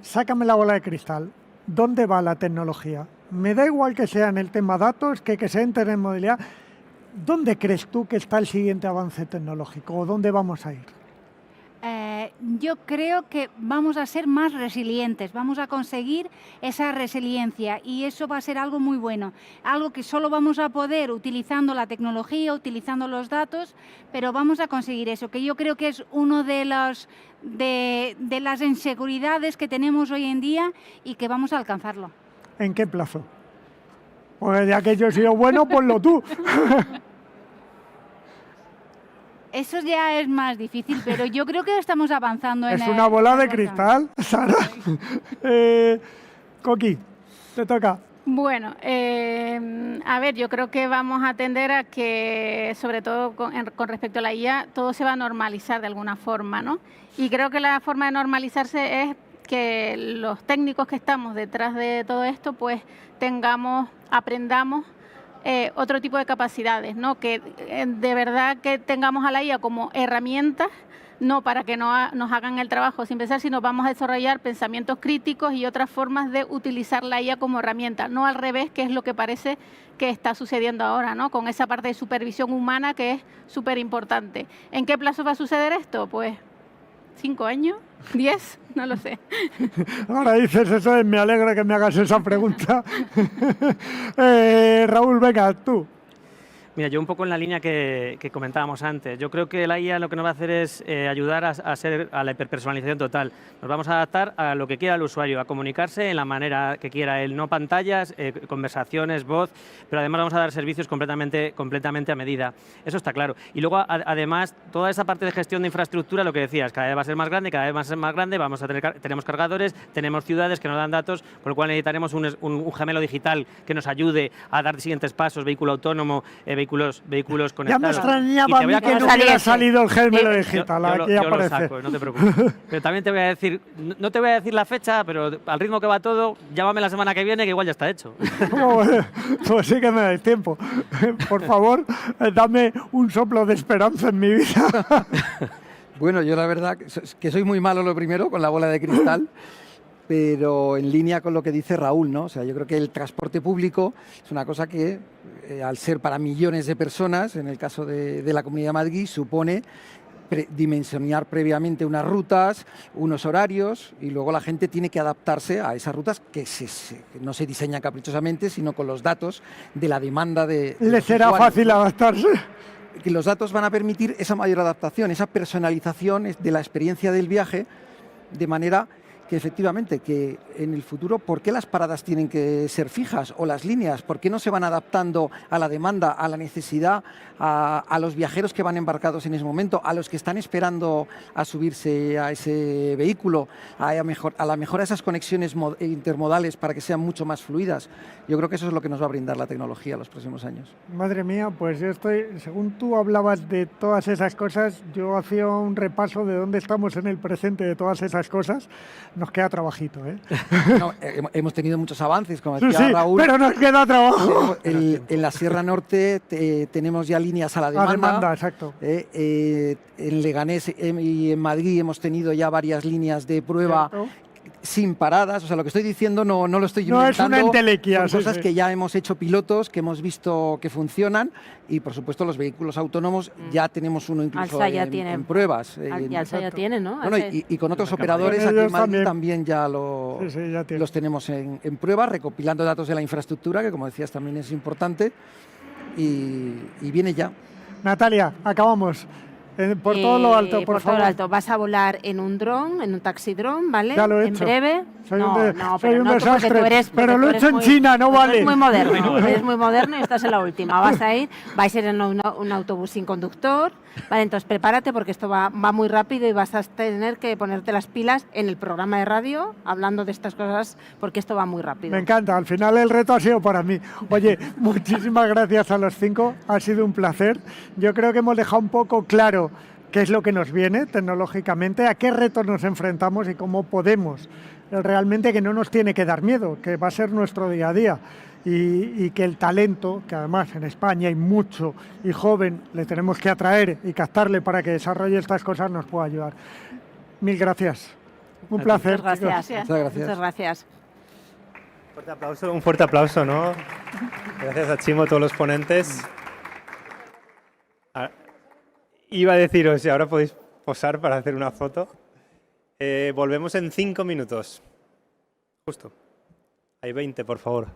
Sácame la bola de cristal. ¿Dónde va la tecnología? Me da igual que sea en el tema datos, que sea en intermodalidad. ¿Dónde crees tú que está el siguiente avance tecnológico o dónde vamos a ir? Yo creo que vamos a ser más resilientes, vamos a conseguir esa resiliencia y eso va a ser algo muy bueno, algo que solo vamos a poder utilizando la tecnología, utilizando los datos, pero vamos a conseguir eso, que yo creo que es uno de las inseguridades que tenemos hoy en día y que vamos a alcanzarlo. ¿En qué plazo? Pues ya que yo he sido bueno, ponlo tú. Eso ya es más difícil, pero yo creo que estamos avanzando en Es una bola de cristal, Sara. Coqui, te toca. Bueno, a ver, yo creo que vamos a tender a que, sobre todo con respecto a la IA, todo se va a normalizar de alguna forma, ¿no? Y creo que la forma de normalizarse es que los técnicos que estamos detrás de todo esto, pues aprendamos otro tipo de capacidades, ¿no? Que de verdad que tengamos a la IA como herramientas, no para que nos hagan el trabajo sin pensar, sino vamos a desarrollar pensamientos críticos y otras formas de utilizar la IA como herramienta, no al revés, que es lo que parece que está sucediendo ahora, ¿no? Con esa parte de supervisión humana que es súper importante. ¿En qué plazo va a suceder esto? Pues 5 años, 10, no lo sé. Ahora dices eso, me alegra que me hagas esa pregunta. Raúl, venga, tú. Mira, yo un poco en la línea que comentábamos antes. Yo creo que la IA lo que nos va a hacer es ayudar a la hiperpersonalización total. Nos vamos a adaptar a lo que quiera el usuario, a comunicarse en la manera que quiera él, no pantallas, conversaciones, voz, pero además vamos a dar servicios completamente a medida. Eso está claro. Y luego, además, toda esa parte de gestión de infraestructura, lo que decías, cada vez va a ser más grande, tenemos cargadores, tenemos ciudades que nos dan datos, con lo cual necesitaremos un gemelo digital que nos ayude a dar siguientes pasos, vehículo autónomo, vehículos conectados. Ya me extrañaba a mí que no hubiera salido el gemelo digital. Aquí yo aparece. lo saco, no te preocupes. Pero también te voy a decir, no te voy a decir la fecha, pero al ritmo que va todo, llámame la semana que viene, que igual ya está hecho. Pues sí que me dais tiempo. Por favor, dame un soplo de esperanza en mi vida. Bueno, yo la verdad que soy muy malo lo primero con la bola de cristal, pero en línea con lo que dice Raúl, ¿no? O sea, yo creo que el transporte público es una cosa que, al ser para millones de personas, en el caso de la Comunidad de Madrid, supone dimensionar previamente unas rutas, unos horarios, y luego la gente tiene que adaptarse a esas rutas que no se diseñan caprichosamente, sino con los datos de la demanda de ¿Le será usuarios, fácil adaptarse? Que los datos van a permitir esa mayor adaptación, esa personalización de la experiencia del viaje, de manera que efectivamente, que en el futuro, ¿por qué las paradas tienen que ser fijas o las líneas? ¿Por qué no se van adaptando a la demanda, a la necesidad, a los viajeros que van embarcados en ese momento, a los que están esperando a subirse a ese vehículo, a la mejora de esas conexiones intermodales para que sean mucho más fluidas? Yo creo que eso es lo que nos va a brindar la tecnología en los próximos años. Madre mía, pues yo según tú hablabas de todas esas cosas, yo hacía un repaso de dónde estamos en el presente de todas esas cosas. Nos queda trabajito, ¿eh? No, hemos tenido muchos avances, como decía Sí, Raúl. pero nos queda trabajo. En la Sierra Norte tenemos ya líneas a la demanda. A demanda, exacto. En Leganés y en Madrid hemos tenido ya varias líneas de prueba. Cierto. Sin paradas, o sea, lo que estoy diciendo no lo estoy No es inventando. una entelequia, Son sí, cosas sí. que ya hemos hecho pilotos, que hemos visto que funcionan, y por supuesto los vehículos autónomos ya tenemos uno incluso Alsa ya tiene. en pruebas. Y Alsa ya tiene, ¿no? Bueno, y con otros Con operadores aquí en ellos Madrid también. también ya ya tiene. los tenemos en prueba, recopilando datos de la infraestructura, que como decías también es importante, y viene ya. Natalia, acabamos. Por todo lo alto, por todo favor. lo alto. Vas a volar en un dron, en un taxi dron, ¿vale? Ya lo he en hecho. breve. Soy no, un, no, soy pero un no tú, porque desastre, tú eres, pero porque lo tú he hecho eres en muy- China, no tú vale. eres muy moderno, eres muy moderno y estás en la última. Vas a ir, vais a ir en un autobús sin conductor, ¿vale? Entonces prepárate porque esto va muy rápido y vas a tener que ponerte las pilas en el programa de radio hablando de estas cosas porque esto va muy rápido. Me encanta, al final el reto ha sido para mí. Oye, muchísimas gracias a los 5, ha sido un placer. Yo creo que hemos dejado un poco claro qué es lo que nos viene tecnológicamente, a qué retos nos enfrentamos y cómo podemos realmente, que no nos tiene que dar miedo, que va a ser nuestro día a día. Y que el talento, que además en España hay mucho y joven, le tenemos que atraer y captarle para que desarrolle estas cosas, nos pueda ayudar. Mil gracias. Un placer. Muchas gracias. chicos. Muchas gracias. Muchas gracias. Un fuerte aplauso, ¿no? Gracias a Chimo, todos los ponentes. Iba a deciros, y ahora podéis posar para hacer una foto. Volvemos en 5 minutos. Justo. Hay 20, por favor.